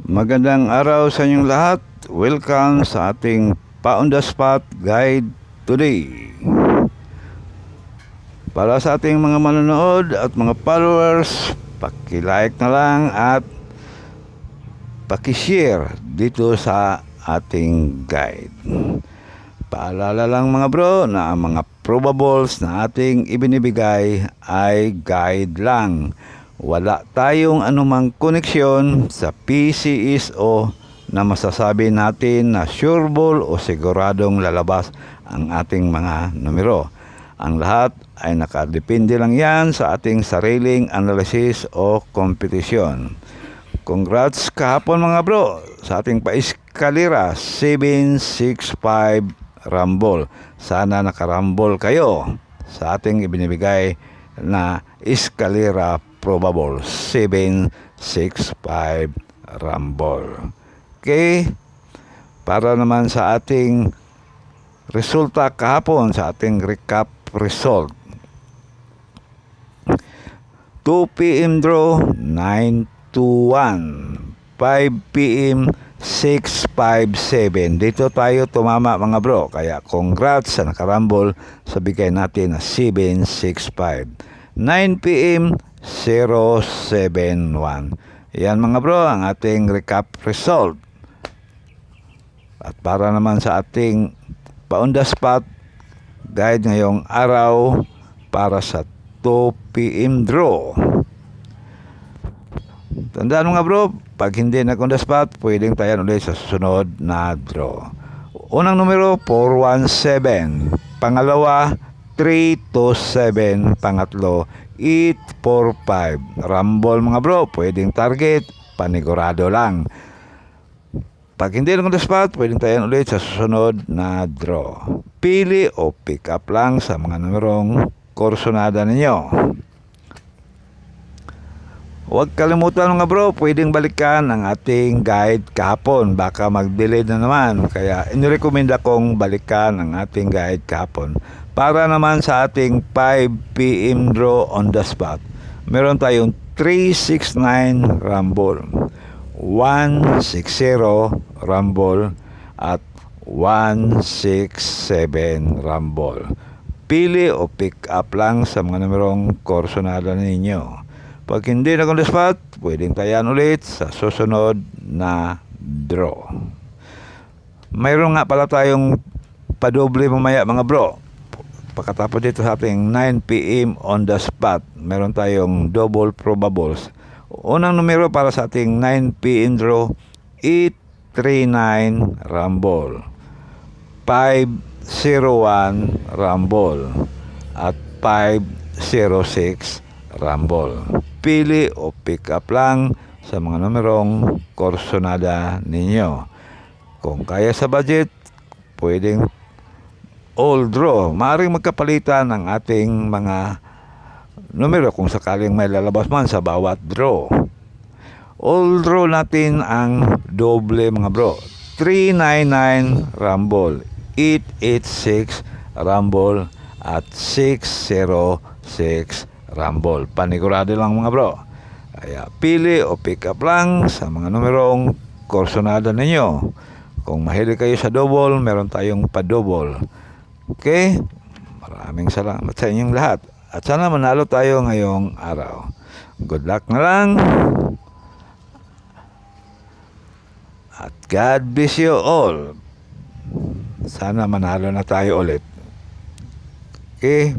Magandang araw sa inyong lahat. Welcome sa ating Pa on the Spot Guide today. Para sa ating mga manonood at mga followers, paki-like na lang at paki-share dito sa ating guide. Paalala lang mga bro na ang mga probables na ating ibinibigay ay guide lang. Wala tayong anumang koneksyon sa PCSO na masasabi natin na sureball o siguradong lalabas ang ating mga numero. Ang lahat ay nakadepende lang yan sa ating sariling analysis o kompetisyon. Congrats kahapon mga bro sa ating paiskalira 765 rumble. Sana nakarumble kayo sa ating ibinibigay na iskalira probable 765 rumble. Okay, para naman sa ating resulta kahapon, sa ating recap result. 2 PM draw 921, 5 PM 657. Dito tayo tumama mga bro, kaya congrats sa nakarumble sa bigay natin na 765. 9 PM 071. Yan mga bro ang ating recap result. At para naman sa ating pa on the spot guide ngayong araw para sa 2 PM draw. Tandaan mga bro, pag hindi na on the spot, pwedeng tayo ulit sa susunod na draw. Unang numero 417, pangalawa 327, pangatlo 845. Rumble mga bro, pwedeng target, panigurado lang. Pag hindi lang on the spot, pwedeng tayo ulit sa susunod na draw. Pili o pick up lang sa mga numerong kursonada ninyo. Huwag kalimutan mga bro, pwedeng balikan ang ating guide kahapon. Baka mag-delay na naman. Kaya inirecommend akong balikan ang ating guide kahapon. Para naman sa ating 5 PM draw on the spot. Meron tayong 369 rumble, 160 rumble, at 167 rumble. Pili o pick up lang sa mga numerong kursonada ninyo. Pag hindi na on the spot, pwedeng tayan ulit sa susunod na draw. Mayroon nga pala tayong padoble mamaya mga bro. Pagkatapos dito sa ating 9 PM on the spot, meron tayong double probables. Unang numero para sa ating 9 PM draw, 839 rumble, 501 rumble, at 506 rumble. Pili o pick up lang sa mga numerong kursonada ninyo. Kung kaya sa budget, pwedeng all draw. Maaaring magkapalitan ng ating mga numero kung sakaling may lalabas man sa bawat draw. All draw natin ang doble mga bro. 399 rumble, 886 rumble, at 606 rumble. Panigurado lang mga bro. Kaya pili o pick up lang sa mga numerong kursonada ninyo. Kung mahilig kayo sa double, meron tayong pa-double. Okay? Maraming salamat sa inyong lahat. At sana manalo tayo ngayong araw. Good luck na lang. At God bless you all. Sana manalo na tayo ulit. Okay?